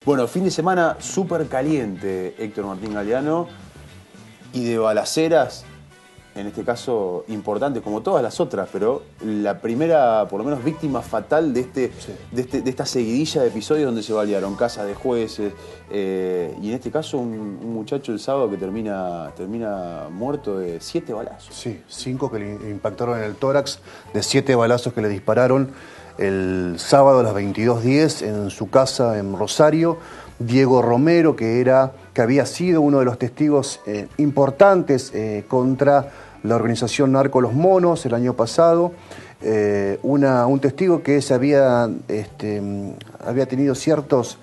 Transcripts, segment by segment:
Bueno, fin de semana súper caliente, Héctor Martín Galeano, y de balaceras, en este caso importantes como todas las otras, pero la primera, por lo menos, víctima fatal de esta seguidilla de episodios donde se balearon casas de jueces, y en este caso un muchacho el sábado que termina muerto de 7 balazos. Sí, 5 que le impactaron en el tórax, de 7 balazos que le dispararon el sábado a las 22:10 en su casa en Rosario. Diego Romero, que había sido uno de los testigos importantes contra la organización Narco Los Monos el año pasado, un testigo que había tenido ciertos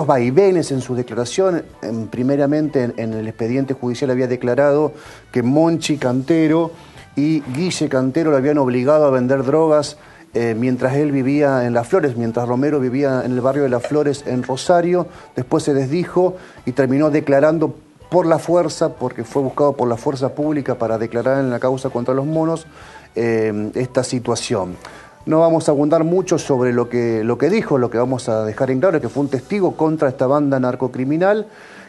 vaivenes en sus declaraciones. Primeramente en el expediente judicial había declarado que Monchi Cantero y Guille Cantero le habían obligado a vender drogas mientras él vivía en Las Flores, mientras Romero vivía en el barrio de Las Flores en Rosario. Después se desdijo y terminó declarando por la fuerza, porque fue buscado por la fuerza pública para declarar en la causa contra los monos esta situación. No vamos a abundar mucho sobre lo que dijo. Lo que vamos a dejar en claro es que fue un testigo contra esta banda narcocriminal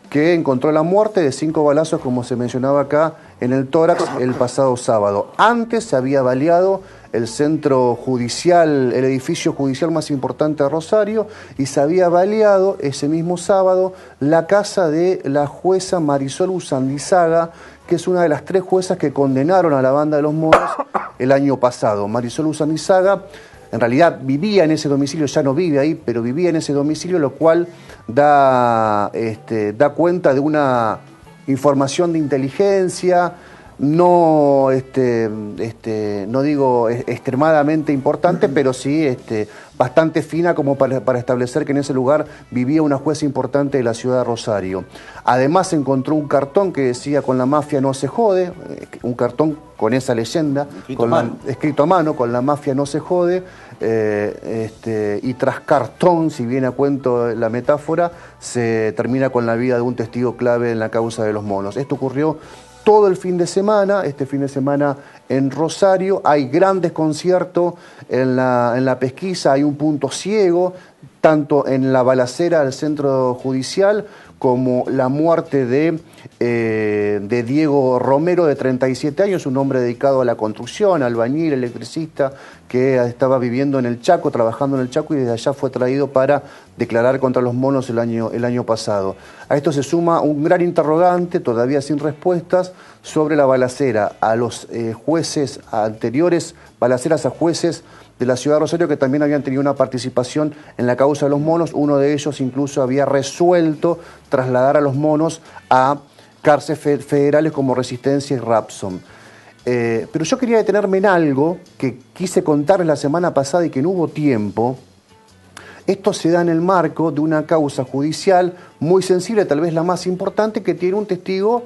que encontró la muerte de 5 balazos, como se mencionaba acá, en el tórax el pasado sábado. Antes se había baleado el centro judicial, el edificio judicial más importante de Rosario, y se había baleado ese mismo sábado la casa de la jueza Marisol Usandizaga, que es una de las 3 juezas que condenaron a la banda de los monos el año pasado. Marisol Usandizaga en realidad vivía en ese domicilio, ya no vive ahí, pero vivía en ese domicilio, lo cual da cuenta de una información de inteligencia, no digo extremadamente importante, pero sí bastante fina como para establecer que en ese lugar vivía una jueza importante de la ciudad de Rosario. Además se encontró un cartón que decía "con la mafia no se jode", un cartón con esa leyenda, escrito a mano, "con la mafia no se jode", y tras cartón, si viene a cuento la metáfora, se termina con la vida de un testigo clave en la causa de los monos. Esto ocurrió todo el fin de semana, este fin de semana en Rosario. Hay gran desconcierto en la pesquisa, hay un punto ciego, tanto en la balacera del centro judicial como la muerte de Diego Romero, de 37 años, un hombre dedicado a la construcción, albañil, electricista, que estaba viviendo en el Chaco, trabajando en el Chaco, y desde allá fue traído para declarar contra los monos el año pasado. A esto se suma un gran interrogante, todavía sin respuestas, sobre la balacera a los jueces anteriores, balaceras a jueces de la ciudad de Rosario que también habían tenido una participación en la causa de los monos. Uno de ellos incluso había resuelto trasladar a los monos a cárceles federales como Resistencia y Rapson. Pero yo quería detenerme en algo que quise contarles la semana pasada y que no hubo tiempo. Esto se da en el marco de una causa judicial muy sensible, tal vez la más importante, que tiene un testigo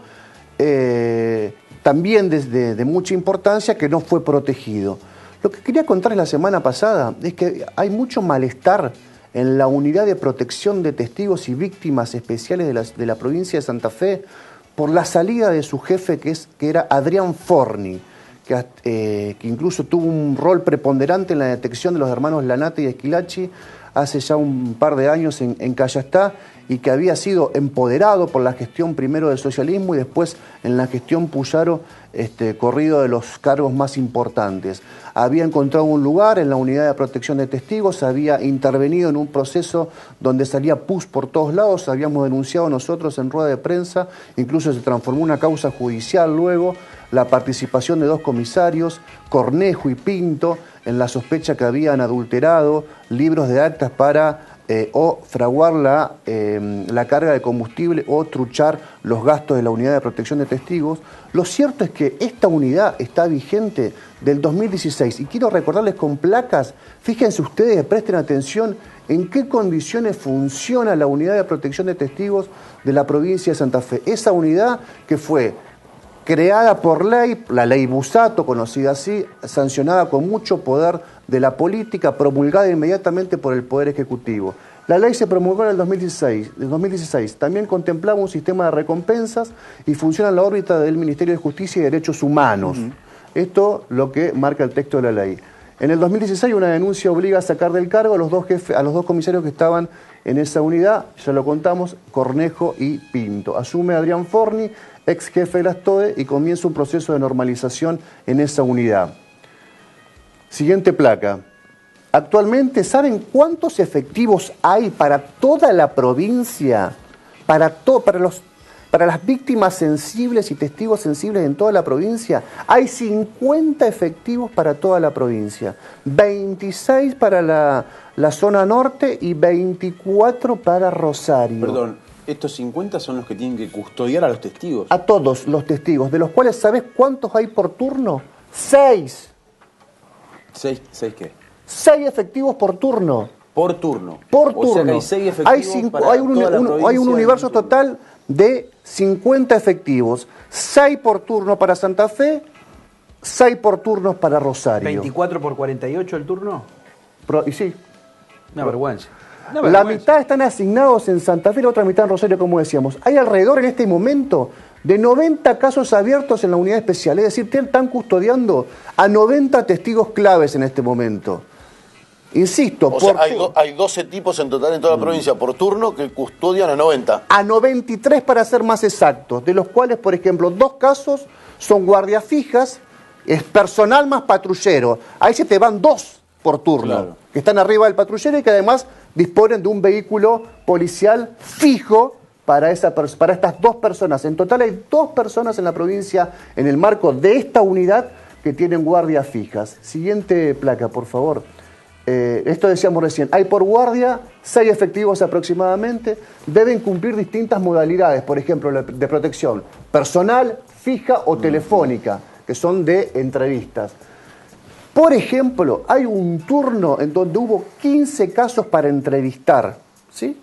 también de mucha importancia que no fue protegido. Lo que quería contarles la semana pasada es que hay mucho malestar en la Unidad de Protección de Testigos y Víctimas Especiales de la provincia de Santa Fe por la salida de su jefe, que era Adrián Forni, que incluso tuvo un rol preponderante en la detección de los hermanos Lanate y Esquilachi hace ya un par de años en Callastá, y que había sido empoderado por la gestión primero del socialismo y después en la gestión Puyaro, corrido de los cargos más importantes. Había encontrado un lugar en la Unidad de Protección de Testigos, había intervenido en un proceso donde salía pus por todos lados, habíamos denunciado nosotros en rueda de prensa, incluso se transformó en una causa judicial luego, la participación de 2 comisarios, Cornejo y Pinto, en la sospecha que habían adulterado libros de actas para o fraguar la carga de combustible o truchar los gastos de la Unidad de Protección de Testigos. Lo cierto es que esta unidad está vigente del 2016 y quiero recordarles con placas, fíjense ustedes, presten atención en qué condiciones funciona la Unidad de Protección de Testigos de la provincia de Santa Fe. Esa unidad que fue creada por ley, la ley Busato, conocida así, sancionada con mucho poder de la política, promulgada inmediatamente por el Poder Ejecutivo. La ley se promulgó en el 2016. También contemplaba un sistema de recompensas y funciona en la órbita del Ministerio de Justicia y Derechos Humanos. Esto lo que marca el texto de la ley. En el 2016 una denuncia obliga a sacar del cargo a los dos comisarios que estaban en esa unidad, ya lo contamos, Cornejo y Pinto. Asume Adrián Forni, ex jefe de las TOE, y comienza un proceso de normalización en esa unidad. Siguiente placa. Actualmente, ¿saben cuántos efectivos hay para toda la provincia? Para las víctimas sensibles y testigos sensibles en toda la provincia, hay 50 efectivos para toda la provincia. 26 para la zona norte y 24 para Rosario. Perdón, ¿estos 50 son los que tienen que custodiar a los testigos? A todos los testigos, de los cuales, ¿sabes cuántos hay por turno? 6. ¿6 qué? 6 efectivos por turno. Por turno. Por turno. O sea que hay 6 efectivos hay un universo total de 50 efectivos. 6 por turno para Santa Fe, 6 por turnos para Rosario. 24 por 48 el turno. Y sí. Una vergüenza. La mitad están asignados en Santa Fe, la otra mitad en Rosario, como decíamos. Hay alrededor en este momento de 90 casos abiertos en la unidad especial. Es decir, están custodiando a 90 testigos claves en este momento. Insisto, o sea, hay 12 tipos en total en toda la provincia por turno que custodian a 90. A 93 para ser más exactos, de los cuales, por ejemplo, 2 casos son guardias fijas, es personal más patrullero. Ahí se te van 2 por turno, claro, que están arriba del patrullero y que además disponen de un vehículo policial fijo para estas 2 personas. En total hay 2 personas en la provincia, en el marco de esta unidad, que tienen guardias fijas. Siguiente placa, por favor. Esto decíamos recién, hay por guardia 6 efectivos aproximadamente, deben cumplir distintas modalidades, por ejemplo, de protección personal, fija o telefónica, que son de entrevistas. Por ejemplo, hay un turno en donde hubo 15 casos para entrevistar, ¿sí?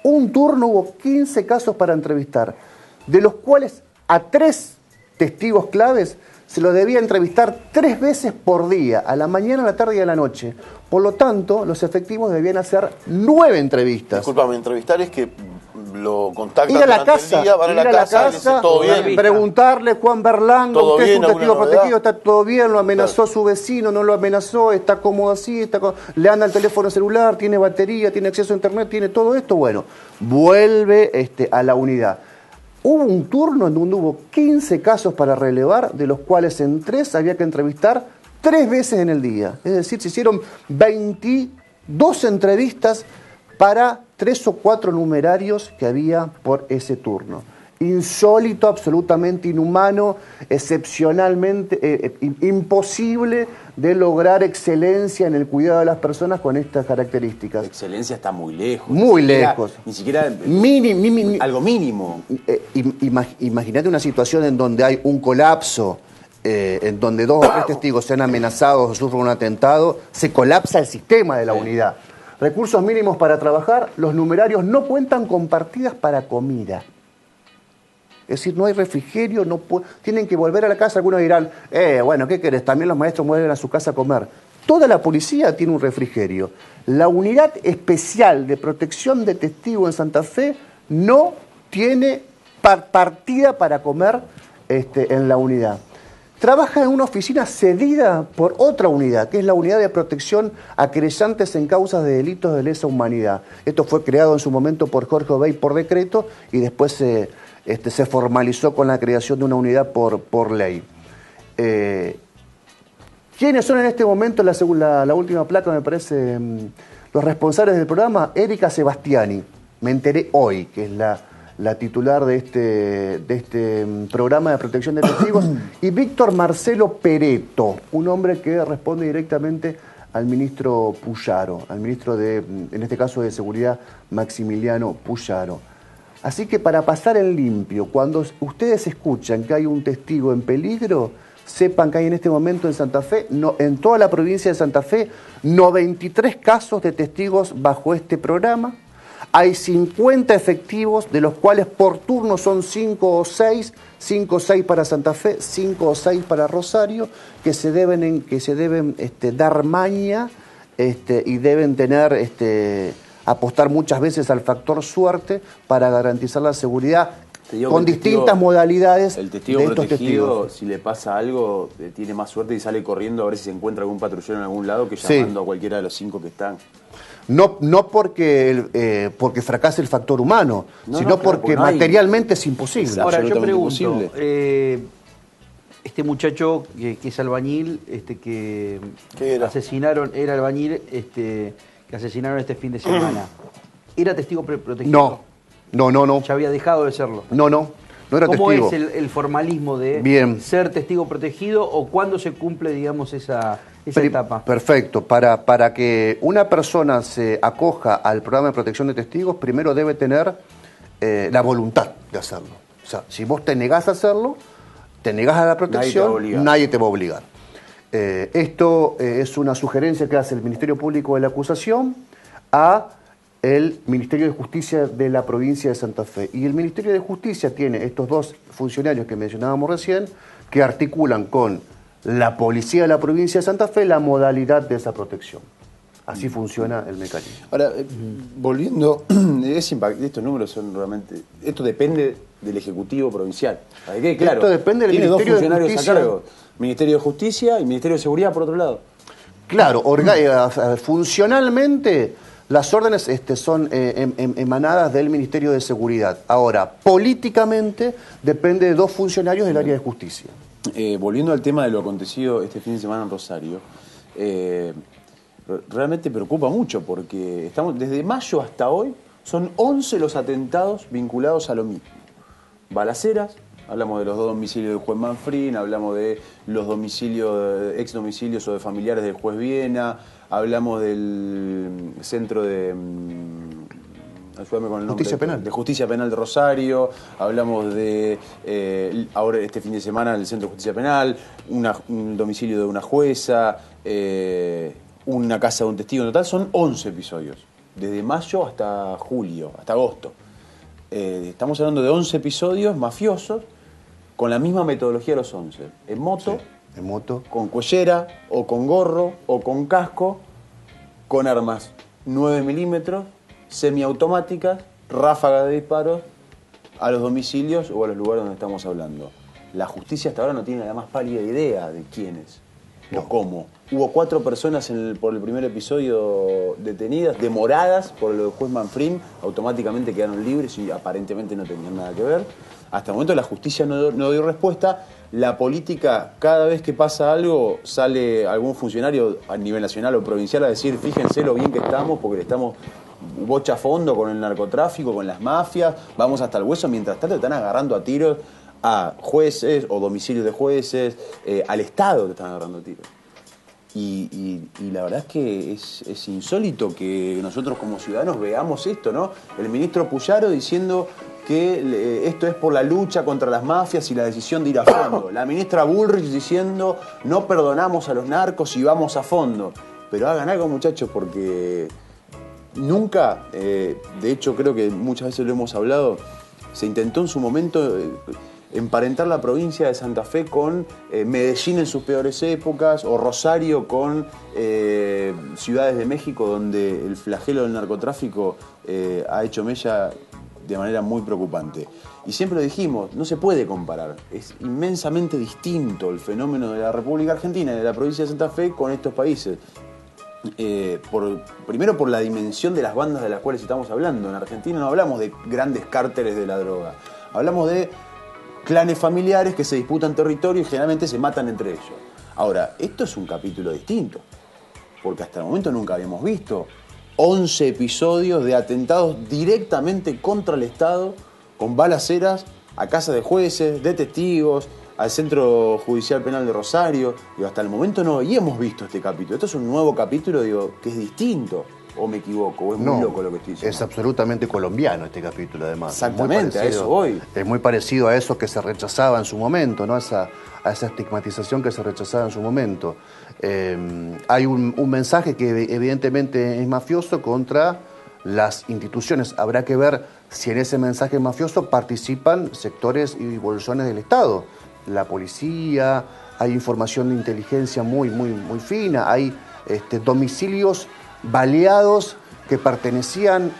Un turno hubo 15 casos para entrevistar, de los cuales a 3 testigos claves se lo debía entrevistar 3 veces por día, a la mañana, a la tarde y a la noche. Por lo tanto, los efectivos debían hacer 9 entrevistas. Disculpame, entrevistar es que lo contactan ir a la durante casa, el día, van a la casa, le dicen, ¿todo bien? Preguntarle, Juan Berlanga, ¿Todo usted es un bien? testigo ¿Alguna protegido, novedad? está todo bien, lo amenazó Claro. su vecino, no lo amenazó, está cómodo así, le anda el teléfono celular, tiene batería, tiene acceso a internet, tiene todo esto. Bueno, vuelve a la unidad. Hubo un turno en donde hubo 15 casos para relevar, de los cuales en 3 había que entrevistar 3 veces en el día. Es decir, se hicieron 22 entrevistas para 3 o 4 numerarios que había por ese turno. Insólito, absolutamente inhumano, excepcionalmente imposible de lograr excelencia en el cuidado de las personas con estas características. La excelencia está muy lejos. Muy lejos. Ni siquiera algo mínimo. Imagínate una situación en donde hay un colapso, en donde 2 o 3 testigos sean amenazados o sufren un atentado, se colapsa el sistema de la unidad. Recursos mínimos para trabajar, los numerarios no cuentan con partidas para comida. Es decir, no hay refrigerio, tienen que volver a la casa. Algunos dirán, bueno, ¿qué querés? También los maestros vuelven a su casa a comer. Toda la policía tiene un refrigerio. La unidad especial de protección de testigos en Santa Fe no tiene partida para comer en la unidad. Trabaja en una oficina cedida por otra unidad, que es la unidad de protección a querellantes en causas de delitos de lesa humanidad. Esto fue creado en su momento por Jorge Obey por decreto y después se formalizó con la creación de una unidad por ley. ¿Quiénes son en este momento, la última placa me parece, los responsables del programa? Erika Sebastiani, me enteré hoy, que es la titular de este programa de protección de testigos, y Víctor Marcelo Pereto, un hombre que responde directamente al ministro Puyaro, al ministro en este caso de Seguridad, Maximiliano Puyaro. Así que para pasar en limpio, cuando ustedes escuchan que hay un testigo en peligro, sepan que hay en este momento en Santa Fe, en toda la provincia de Santa Fe, 93 casos de testigos bajo este programa. Hay 50 efectivos, de los cuales por turno son 5 o 6 para Santa Fe, 5 o 6 para Rosario, que se deben dar maña y deben tener apostar muchas veces al factor suerte para garantizar la seguridad digo con que el distintas testigo- modalidades El testigo de estos protegido, testigos. si le pasa algo, tiene más suerte y sale corriendo a ver si se encuentra algún patrullero en algún lado que Sí. llamando a cualquiera de los 5 que están. No porque fracase el factor humano, No, sino no, claro, porque porque no hay- materialmente es imposible. Exacto. Ahora, yo absolutamente pregunto, imposible. este muchacho que es albañil, que ¿Qué era? asesinaron, era albañil, que asesinaron este fin de semana, ¿era testigo protegido? No. Ya había dejado de serlo. No era ¿Cómo testigo. es el formalismo de Bien. ser testigo protegido o cuándo se cumple, digamos, esa etapa? Perfecto. Para que una persona se acoja al programa de protección de testigos, primero debe tener la voluntad de hacerlo. O sea, si vos te negás a hacerlo, te negás a la protección, nadie te va a obligar. Esto es una sugerencia que hace el Ministerio Público de la Acusación a el Ministerio de Justicia de la provincia de Santa Fe. Y el Ministerio de Justicia tiene estos dos funcionarios que mencionábamos recién, que articulan con la policía de la provincia de Santa Fe la modalidad de esa protección. Así funciona el mecanismo. Ahora, volviendo, estos números son realmente... Esto depende del Ejecutivo Provincial. Para que quede claro, Esto depende del tiene dos Ministerio de funcionarios Justicia. a cargo. Ministerio de Justicia y Ministerio de Seguridad, por otro lado. Claro, funcionalmente las órdenes son emanadas del Ministerio de Seguridad. Ahora, políticamente depende de dos funcionarios del área de justicia. Volviendo al tema de lo acontecido este fin de semana en Rosario, realmente preocupa mucho porque estamos desde mayo hasta hoy son 11 los atentados vinculados a lo mismo. Balaceras, hablamos de los 2 domicilios del juez Manfrín, hablamos de los domicilios, ex domicilios o de familiares del juez Viena, hablamos del centro de... ayúdame con el nombre. Justicia Penal. De Justicia Penal de Rosario, hablamos de, ahora este fin de semana, el Centro de Justicia Penal, un domicilio de una jueza, una casa de un testigo. En total son 11 episodios, desde mayo hasta julio, hasta agosto. Estamos hablando de 11 episodios mafiosos con la misma metodología de los 11. En moto, Sí, en moto. con cuellera, o con gorro, o con casco, con armas 9 milímetros, semiautomáticas, ráfagas de disparos a los domicilios o a los lugares donde estamos hablando. La justicia hasta ahora no tiene la más pálida idea de quiénes o cómo. Hubo 4 personas por el primer episodio detenidas, demoradas por el juez Manfrín, automáticamente quedaron libres y aparentemente no tenían nada que ver. Hasta el momento la justicia no dio respuesta. La política, cada vez que pasa algo, sale algún funcionario a nivel nacional o provincial a decir, fíjense lo bien que estamos, porque le estamos bocha a fondo con el narcotráfico, con las mafias, vamos hasta el hueso, mientras tanto están agarrando a tiros a jueces o domicilios de jueces, al Estado te están agarrando a tiros. Y la verdad es que es insólito que nosotros como ciudadanos veamos esto, ¿no? El ministro Puyaro diciendo que esto es por la lucha contra las mafias y la decisión de ir a fondo. La ministra Bullrich diciendo no perdonamos a los narcos y vamos a fondo. Pero hagan algo, muchachos, porque nunca, de hecho creo que muchas veces lo hemos hablado, se intentó en su momento emparentar la provincia de Santa Fe con Medellín en sus peores épocas o Rosario con ciudades de México donde el flagelo del narcotráfico ha hecho mella de manera muy preocupante. Y siempre lo dijimos, no se puede comparar. Es inmensamente distinto el fenómeno de la República Argentina y de la provincia de Santa Fe con estos países. Primero por la dimensión de las bandas de las cuales estamos hablando. En Argentina no hablamos de grandes cárteles de la droga. Hablamos de clanes familiares que se disputan territorio y generalmente se matan entre ellos. Ahora, esto es un capítulo distinto, porque hasta el momento nunca habíamos visto 11 episodios de atentados directamente contra el Estado, con balaceras a casas de jueces, de testigos, al Centro Judicial Penal de Rosario. Digo, hasta el momento no habíamos visto este capítulo. Esto es un nuevo capítulo, digo, que es distinto. ¿O me equivoco? ¿O es muy loco lo que estoy diciendo? Es absolutamente colombiano este capítulo, además. Exactamente, a eso voy. Es muy parecido a eso que se rechazaba en su momento, ¿no? A esa estigmatización que se rechazaba en su momento. Hay un mensaje que evidentemente es mafioso contra las instituciones. Habrá que ver si en ese mensaje mafioso participan sectores y bolsones del Estado. La policía, hay información de inteligencia muy fina, hay domicilios baleados que pertenecieron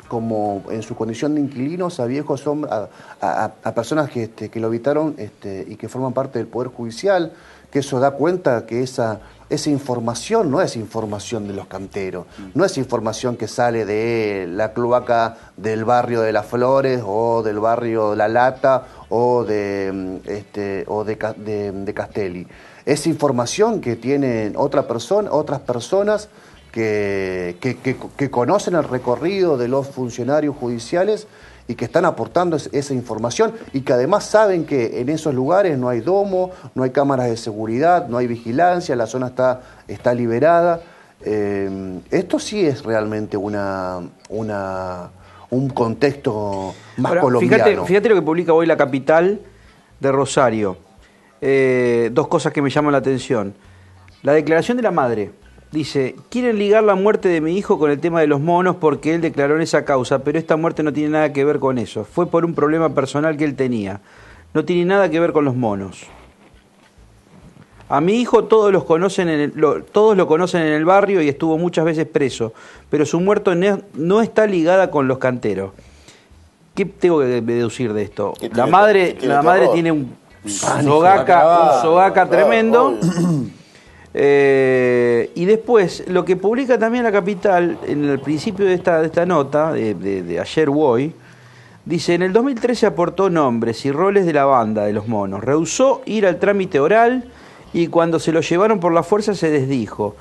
como en su condición de inquilinos a viejos hombres, a personas que lo habitaron y que forman parte del Poder Judicial, que eso da cuenta que esa información no es información de los canteros, no es información que sale de la cloaca del barrio de Las Flores o del barrio La Lata o de Castelli. Es información que tienen otras personas que conocen el recorrido de los funcionarios judiciales y que están aportando esa información y que además saben que en esos lugares no hay domo, no hay cámaras de seguridad, no hay vigilancia, la zona está liberada. Esto sí es realmente un contexto más Ahora, colombiano. Fíjate lo que publica hoy La Capital de Rosario. Dos cosas que me llaman la atención. La declaración de la madre. Dice, quieren ligar la muerte de mi hijo con el tema de los monos porque él declaró en esa causa, pero esta muerte no tiene nada que ver con eso. Fue por un problema personal que él tenía. No tiene nada que ver con los monos. A mi hijo todos lo conocen en el barrio y estuvo muchas veces preso, pero su muerte no está ligada con los canteros. ¿Qué tengo que deducir de esto? La madre tiene un sogaca tremendo. Y después, lo que publica también La Capital, en el principio de esta nota, de ayer o hoy, dice, en el 2013 aportó nombres y roles de la banda de los monos, rehusó ir al trámite oral y cuando se lo llevaron por la fuerza se desdijo.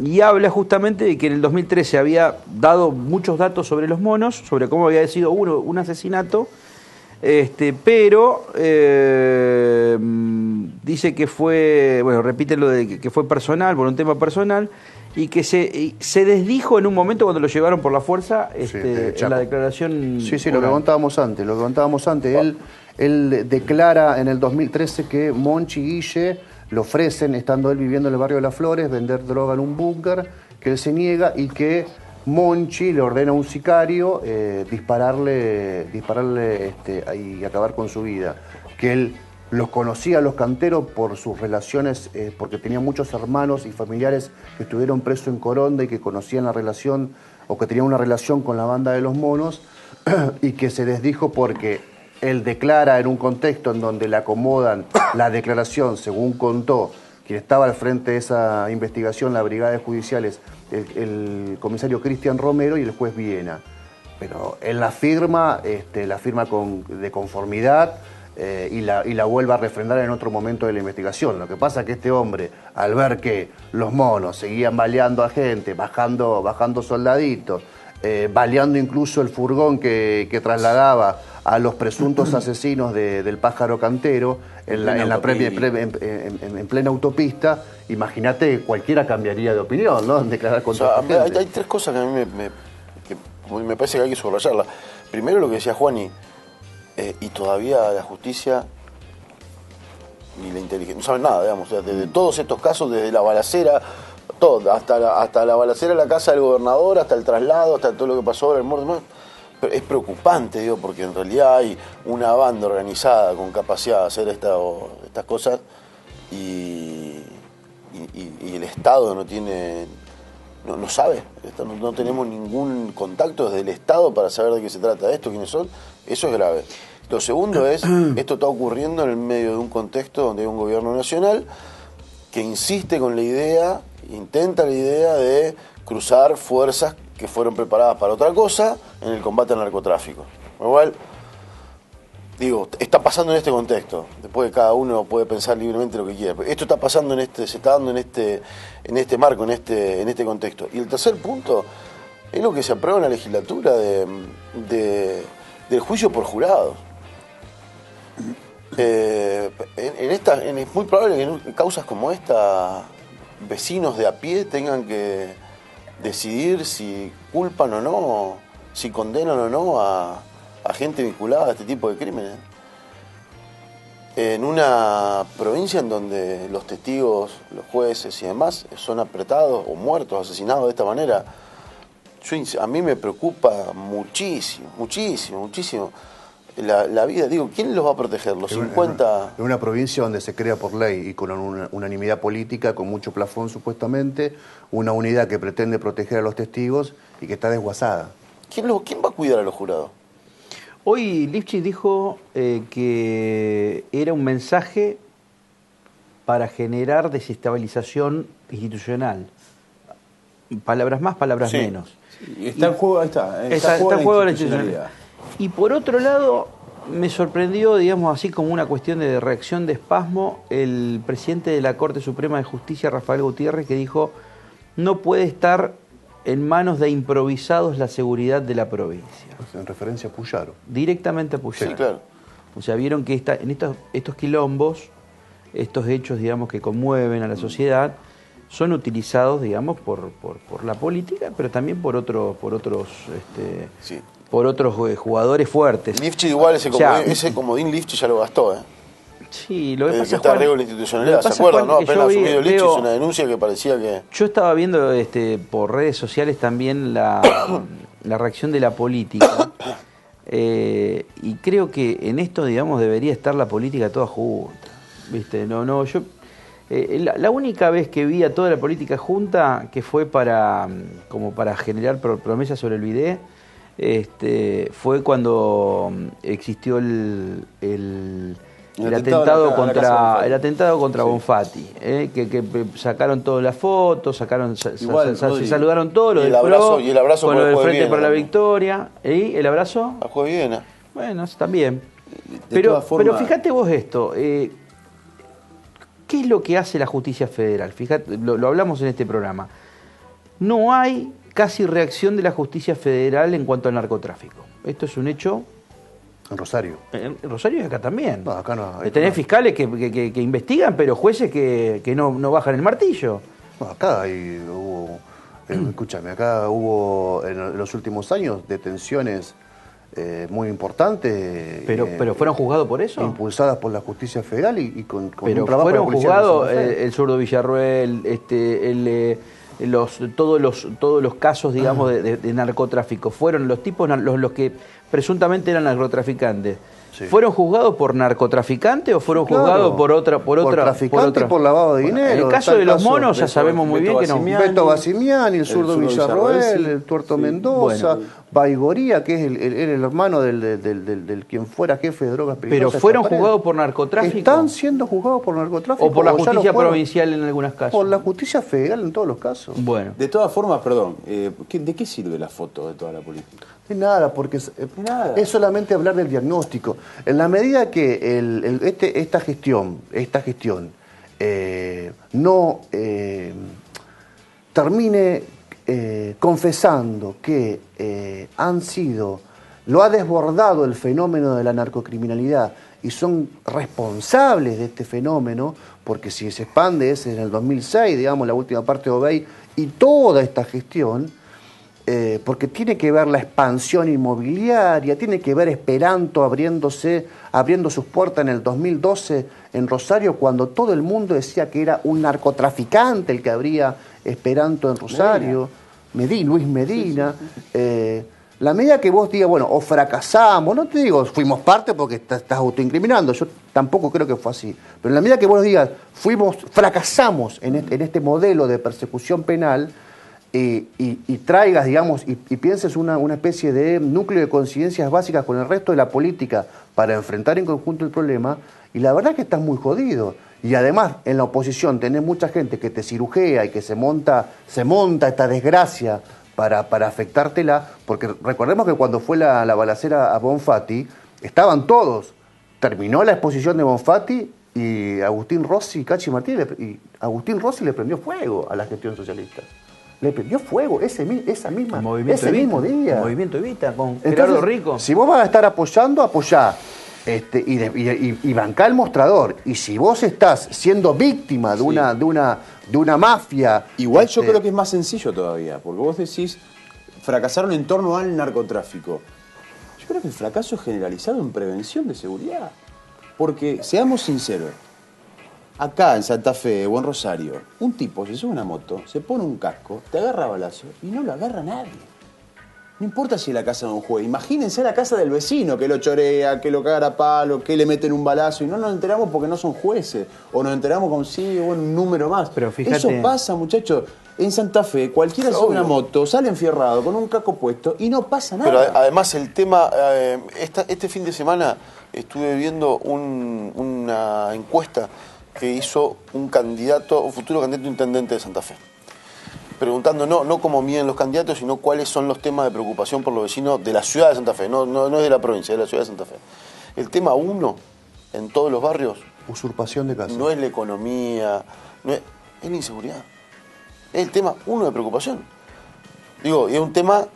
Y habla justamente de que en el 2013 había dado muchos datos sobre los monos, sobre cómo había sido un asesinato, pero dice que fue, bueno, repite lo de que fue personal, por un tema personal, y que se desdijo en un momento cuando lo llevaron por la fuerza en la declaración. Sí, lo contábamos antes. Él declara en el 2013 que Monchi y Guille le ofrecen, estando él viviendo en el barrio de Las Flores, vender droga en un búnker, que él se niega y que Monchi le ordena a un sicario dispararle y acabar con su vida. Que él los conocía a los canteros por sus relaciones, porque tenía muchos hermanos y familiares que estuvieron presos en Coronda y que conocían la relación, o que tenían una relación con la banda de los monos, y que se desdijo porque él declara en un contexto en donde le acomodan la declaración, según contó quien estaba al frente de esa investigación, la brigada de judiciales, el comisario Cristian Romero y el juez Viena. Pero él la firma de conformidad y la vuelve a refrendar en otro momento de la investigación. Lo que pasa es que este hombre, al ver que los monos seguían baleando a gente, bajando soldaditos, baleando incluso el furgón que trasladaba a los presuntos asesinos del pájaro cantero en plena autopista, imagínate, cualquiera cambiaría de opinión, ¿no? En declarar contra hay tres cosas que a mí me parece que hay que subrayarlas. Primero, lo que decía Juani, y todavía la justicia ni la inteligencia no saben nada, digamos, de todos estos casos, desde la balacera, todo, hasta la balacera en la casa del gobernador, hasta el traslado, hasta todo lo que pasó ahora, el muerto. Es preocupante, digo, porque en realidad hay una banda organizada con capacidad de hacer estas cosas y el Estado no sabe, no tenemos ningún contacto desde el Estado para saber de qué se trata esto, quiénes son. Eso es grave. Lo segundo es, esto está ocurriendo en el medio de un contexto donde hay un gobierno nacional que insiste con la idea, intenta la idea de cruzar fuerzas que fueron preparadas para otra cosa en el combate al narcotráfico. Igual, digo, está pasando en este contexto. Después cada uno puede pensar libremente lo que quiera. Pero esto está pasando se está dando en este marco, en este contexto. Y el tercer punto es lo que se aprueba en la legislatura del juicio por jurados. Es muy probable que en causas como esta, vecinos de a pie tengan que decidir si culpan o no, si condenan o no a gente vinculada a este tipo de crímenes. En una provincia en donde los testigos, los jueces y demás son apretados o muertos, asesinados de esta manera, a mí me preocupa muchísimo, muchísimo, muchísimo la vida, digo, ¿quién los va a proteger? ¿Los 50? En una provincia donde se crea por ley y con una unanimidad política, con mucho plafón supuestamente, una unidad que pretende proteger a los testigos y que está desguazada. ¿Quién va a cuidar a los jurados? Hoy Lifchitz dijo que era un mensaje para generar desestabilización institucional. Palabras más, palabras menos. Está en juego, ahí está. Está en juego la institucionalidad. Y por otro lado, me sorprendió, digamos así como una cuestión de reacción de espasmo, el presidente de la Corte Suprema de Justicia, Rafael Gutiérrez, que dijo: no puede estar en manos de improvisados la seguridad de la provincia. En referencia a Puyaro. Directamente a Puyaro. Sí, claro. O sea, vieron que en estos quilombos, estos hechos, digamos, que conmueven a la sociedad, son utilizados, digamos, por la política, pero también por otros Sí. por otros jugadores fuertes. Lifchitz igual, ese comodín Lifchitz ya lo gastó, ¿eh? Sí, lo que Que pasa está Juan, arreglo la institucionalidad, ¿se acuerdan? ¿No? Apenas asumido Lifchitz, una denuncia que parecía que... Yo estaba viendo por redes sociales también la reacción de la política, y creo que en esto, digamos, debería estar la política toda junta. ¿Viste? Yo... la única vez que vi a toda la política junta, que fue como para generar promesas sobre el bidet, fue cuando existió el atentado contra Bonfatti, que sacaron todas las fotos, se saludaron todos, lo del PRO, y el abrazo con por lo del el Frente Viena, para la ¿no? Victoria, y el abrazo, A Juez Viena. bueno, eso también. De todas Pero formas- fíjate vos esto, ¿qué es lo que hace la justicia federal? Fíjate, lo hablamos en este programa. No hay casi reacción de la justicia federal en cuanto al narcotráfico. Esto es un hecho. En Rosario. En Rosario y acá también. No, acá no. Tenés fiscales que investigan, pero jueces que no bajan el martillo. No, acá hubo, escúchame, acá hubo en los últimos años detenciones muy importantes. Pero fueron juzgados por eso. Impulsadas por la justicia federal y con Pero un trabajo de fueron policía de juzgados Santa Fe. el zurdo Villarroel, todos los casos, digamos, de narcotráfico. Fueron los tipos, los que presuntamente eran narcotraficantes. Sí. ¿Fueron juzgados por narcotraficante o fueron Claro, juzgados por otra? por traficante y por lavado de dinero. En el caso Está de el los caso monos ya Beto- sabemos muy bien Beto que no. Bassimiani. Beto Bassimiani, el zurdo Villarroel, sí. el tuerto Sí. Mendoza, Bueno. Baigoría, que es el hermano del quien fuera jefe de drogas Pero peligrosas. fueron Taparé. juzgados por narcotráfico. Están siendo juzgados por narcotráfico. O por la ya lo justicia fueron. provincial en algunos casos. Por la justicia federal en todos los casos. Bueno. De todas formas, perdón, ¿de qué sirve la foto de toda la política? De nada, porque nada. es solamente hablar del diagnóstico. En la medida que esta gestión no termine confesando que lo ha desbordado el fenómeno de la narcocriminalidad y son responsables de este fenómeno, porque si se expande es en el 2006, digamos, la última parte de Obey, y toda esta gestión, porque tiene que ver la expansión inmobiliaria, tiene que ver Esperanto abriendo sus puertas en el 2012 en Rosario, cuando todo el mundo decía que era un narcotraficante el que abría Esperanto en Rosario, Luis Medina. La medida que vos digas, bueno, o fracasamos, no te digo fuimos parte porque estás autoincriminando, yo tampoco creo que fue así, pero en la medida que vos digas fracasamos en este modelo de persecución penal, y traigas, digamos, y pienses una especie de núcleo de coincidencias básicas con el resto de la política para enfrentar en conjunto el problema, y la verdad es que estás muy jodido. Y además, en la oposición tenés mucha gente que te cirujea y que se monta esta desgracia para afectártela, porque recordemos que cuando fue la balacera a Bonfatti, estaban todos. Terminó la exposición de Bonfatti y Agustín Rossi y Cachi Martínez, y Agustín Rossi le prendió fuego a la gestión socialista. Le prendió fuego ese mismo día. El movimiento Evita con Gerardo Rico. Si vos vas a estar apoyando, apoyá. Y bancá el mostrador. Y si vos estás siendo víctima de una mafia. Igual yo creo que es más sencillo todavía, porque vos decís, fracasaron en torno al narcotráfico. Yo creo que el fracaso es generalizado en prevención de seguridad. Porque, seamos sinceros, acá en Santa Fe o en Rosario, un tipo se sube a una moto, se pone un casco, te agarra a balazo y no lo agarra nadie. No importa si es la casa de un juez, imagínense la casa del vecino que lo chorea, que lo caga a palo, que le meten un balazo y no nos enteramos porque no son jueces. O nos enteramos con un número más. Pero fíjate... Eso pasa, muchachos. En Santa Fe, cualquiera sube una moto, sale enfierrado con un caco puesto y no pasa nada. Pero además el tema, este fin de semana estuve viendo una encuesta que hizo un futuro candidato a intendente de Santa Fe. Preguntando no cómo miden los candidatos, sino cuáles son los temas de preocupación por los vecinos de la ciudad de Santa Fe, no es de la provincia, es de la ciudad de Santa Fe. El tema 1 en todos los barrios... Usurpación de casa. No es la economía, es la inseguridad. Es el tema 1 de preocupación. Digo, y es un tema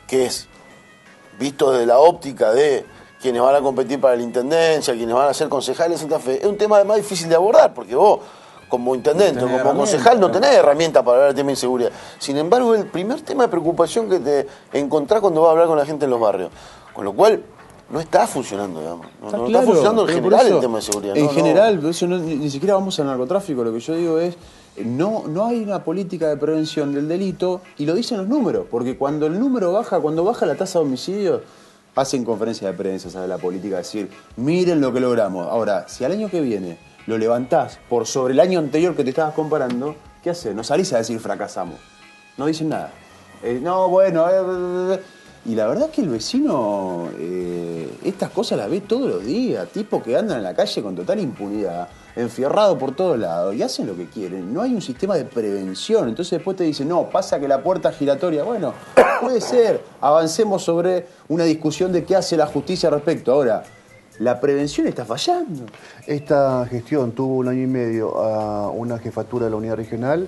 que es visto desde la óptica de quienes van a competir para la intendencia, quienes van a ser concejales de Santa Fe, es un tema más difícil de abordar, porque vos, como intendente o como concejal, no tenés herramientas para hablar del tema de inseguridad. Sin embargo, es el primer tema de preocupación que te encontrás cuando vas a hablar con la gente en los barrios. Con lo cual, no está funcionando, digamos. No está funcionando en general el tema de seguridad. En general, por eso ni siquiera vamos al narcotráfico. Lo que yo digo es, no hay una política de prevención del delito, y lo dicen los números, porque cuando el número baja, cuando baja la tasa de homicidios, hacen conferencias de prensa, ¿sabes? La política, decir, miren lo que logramos. Ahora, si al año que viene lo levantás por sobre el año anterior que te estabas comparando, ¿qué haces? No salís a decir fracasamos. No dicen nada. Y la verdad es que el vecino estas cosas las ve todos los días. Tipos que andan en la calle con total impunidad, enfierrado por todos lados, y hacen lo que quieren. No hay un sistema de prevención. Entonces después te dicen, no, pasa que la puerta es giratoria. Bueno, puede ser. Avancemos sobre una discusión de qué hace la justicia al respecto. Ahora, la prevención está fallando. Esta gestión tuvo 1 año y medio a una jefatura de la unidad regional,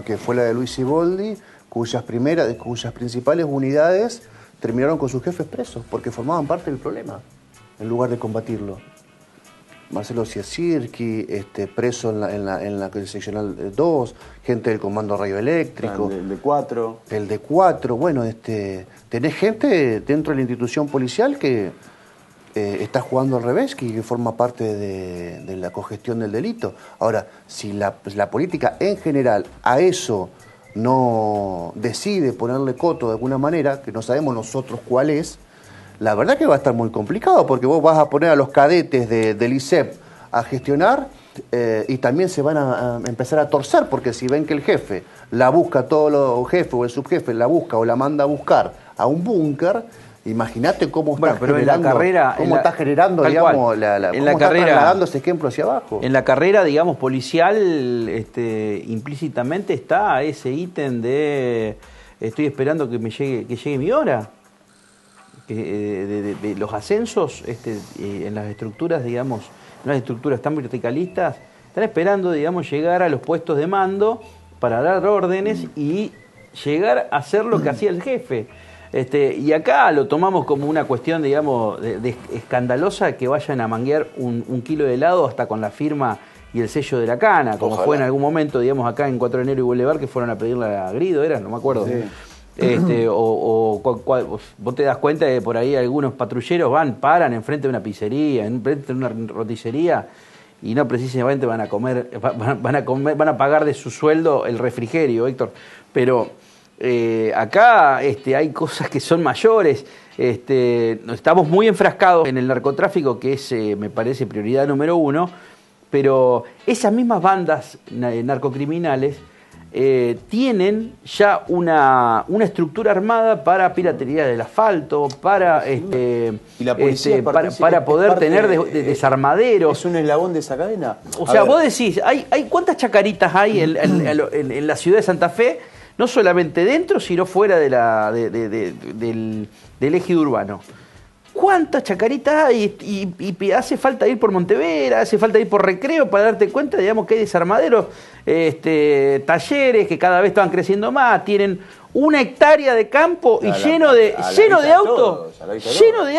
que fue la de Luis Siboldi, cuyas principales unidades terminaron con sus jefes presos, porque formaban parte del problema, en lugar de combatirlo. Marcelo Ciasirqui, preso en la seccional 2, gente del Comando Radioeléctrico. El de 4. El de 4, bueno, tenés gente dentro de la institución policial que está jugando al revés, que forma parte de la cogestión del delito. Ahora, si la política en general a eso no decide ponerle coto de alguna manera, que no sabemos nosotros cuál es, la verdad que va a estar muy complicado, porque vos vas a poner a los cadetes del ISEP a gestionar y también se van a empezar a torcer, porque si ven que el jefe la busca, o el subjefe la busca o la manda a buscar a un búnker, imagínate cómo está generando, digamos, cómo está trasladando ese ejemplo hacia abajo. En la carrera, digamos, policial, implícitamente está ese ítem de estoy esperando que llegue mi hora. De los ascensos en las estructuras, digamos, en las estructuras tan verticalistas, están esperando, digamos, llegar a los puestos de mando para dar órdenes y llegar a hacer lo que hacía el jefe. Y acá lo tomamos como una cuestión, digamos, de escandalosa, que vayan a manguear un kilo de helado hasta con la firma y el sello de la cana, como fue en algún momento, digamos, acá en 4 de enero y Boulevard, que fueron a pedirle a Grido, no me acuerdo. Sí. Vos te das cuenta de que por ahí algunos patrulleros paran enfrente de una pizzería, enfrente de una roticería, y no precisamente van a pagar de su sueldo el refrigerio, Héctor. Pero acá hay cosas que son mayores. Estamos muy enfrascados en el narcotráfico, que es, me parece, prioridad número 1, pero esas mismas bandas narcocriminales tienen ya una estructura armada para piratería del asfalto, para y la policía para poder tener desarmaderos. ¿Es un eslabón de esa cadena? O sea, vos decís, hay ¿cuántas chacaritas hay en la ciudad de Santa Fe? No solamente dentro, sino fuera del ejido urbano. ¿Cuántas chacaritas hay? Y hace falta ir por Montevera, hace falta ir por Recreo para darte cuenta, digamos, que hay desarmaderos, talleres que cada vez están creciendo más, tienen 1 hectárea de campo y lleno de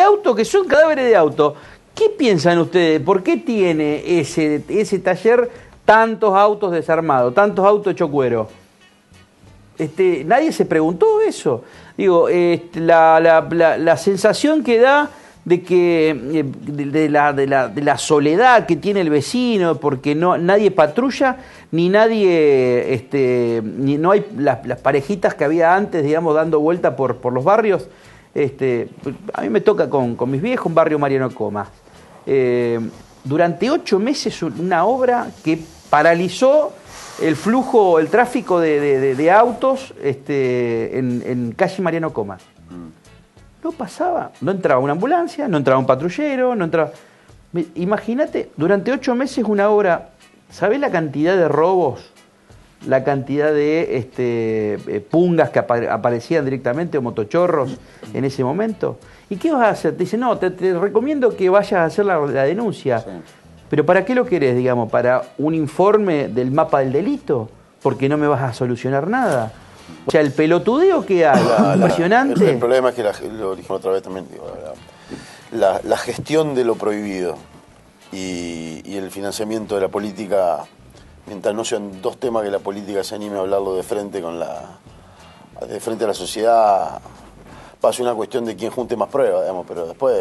autos que son cadáveres de autos. ¿Qué piensan ustedes? ¿Por qué tiene ese taller tantos autos desarmados, tantos autos hechos cuero? Nadie se preguntó eso. Digo, la sensación que da de que de la soledad que tiene el vecino, porque nadie patrulla, ni nadie, no hay las parejitas que había antes, digamos, dando vuelta por los barrios. A mí me toca con mis viejos, un barrio Mariano Comas. Durante 8 meses una obra que paralizó el flujo, el tráfico de autos en calle Mariano Comas. No pasaba, no entraba una ambulancia, no entraba un patrullero, no entraba... Imagínate, durante 8 meses una obra, ¿sabés la cantidad de robos? La cantidad de pungas que aparecían directamente o motochorros en ese momento. ¿Y qué vas a hacer? Te dice, no, te recomiendo que vayas a hacer la denuncia. Sí. ¿Pero para qué lo querés, digamos? ¿Para un informe del mapa del delito? Porque no me vas a solucionar nada. O sea, el pelotudeo que hay, impresionante. El problema es que, lo dijimos otra vez también, digo, la gestión de lo prohibido y el financiamiento de la política, mientras no sean dos temas que la política se anime a hablarlo de frente de frente a la sociedad, pasa una cuestión de quién junte más pruebas, digamos, pero después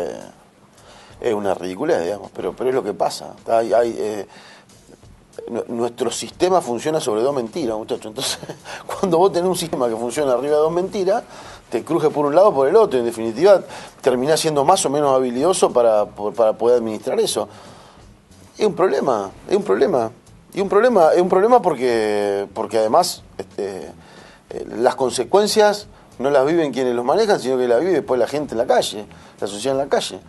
es una ridiculez, digamos, pero es lo que pasa. Nuestro sistema funciona sobre 2 mentiras, muchachos. Entonces, cuando vos tenés un sistema que funciona arriba de 2 mentiras, te cruje por un lado o por el otro. En definitiva, terminás siendo más o menos habilidoso para poder administrar eso. Es un problema. Y un problema porque además las consecuencias no las viven quienes los manejan, sino que las vive después la gente en la calle, la sociedad en la calle.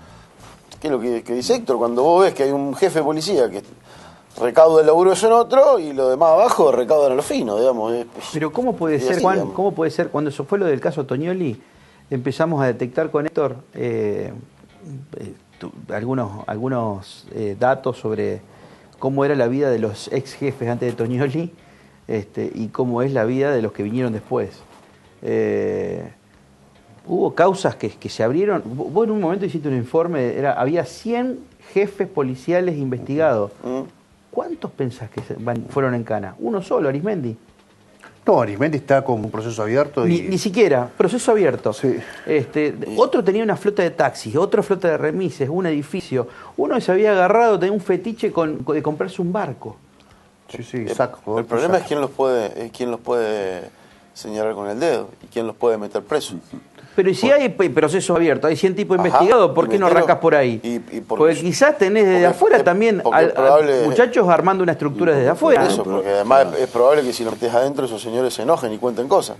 ¿Qué es lo que dice Héctor? Cuando vos ves que hay un jefe de policía que recauda el laburo en otro y los demás abajo recaudan a lo fino, digamos. Pero ¿cómo puede ser, Juan? Digamos. ¿Cómo puede ser? Cuando eso fue lo del caso Tognoli, empezamos a detectar con Héctor algunos datos sobre cómo era la vida de los ex jefes antes de Tognoli y cómo es la vida de los que vinieron después. Hubo causas que se abrieron. Vos en un momento hiciste un informe, había 100 jefes policiales investigados. ¿Cuántos pensás que fueron en cana? Uno solo, Arismendi. No, Arismendi está con un proceso abierto. Ni siquiera, proceso abierto. Sí. Otro tenía una flota de taxis, otro flota de remises, un edificio. Uno se había agarrado, tenía un fetiche de comprarse un barco. Sí, saco. El problema es quién los puede señalar con el dedo y quién los puede meter presos. Pero si hay proceso abierto, hay 100 tipos investigados, ¿por qué no arrancas por ahí? Porque quizás tenés desde afuera también muchachos armando una estructura desde afuera. Por eso, porque además es probable que si lo metés adentro esos señores se enojen y cuenten cosas.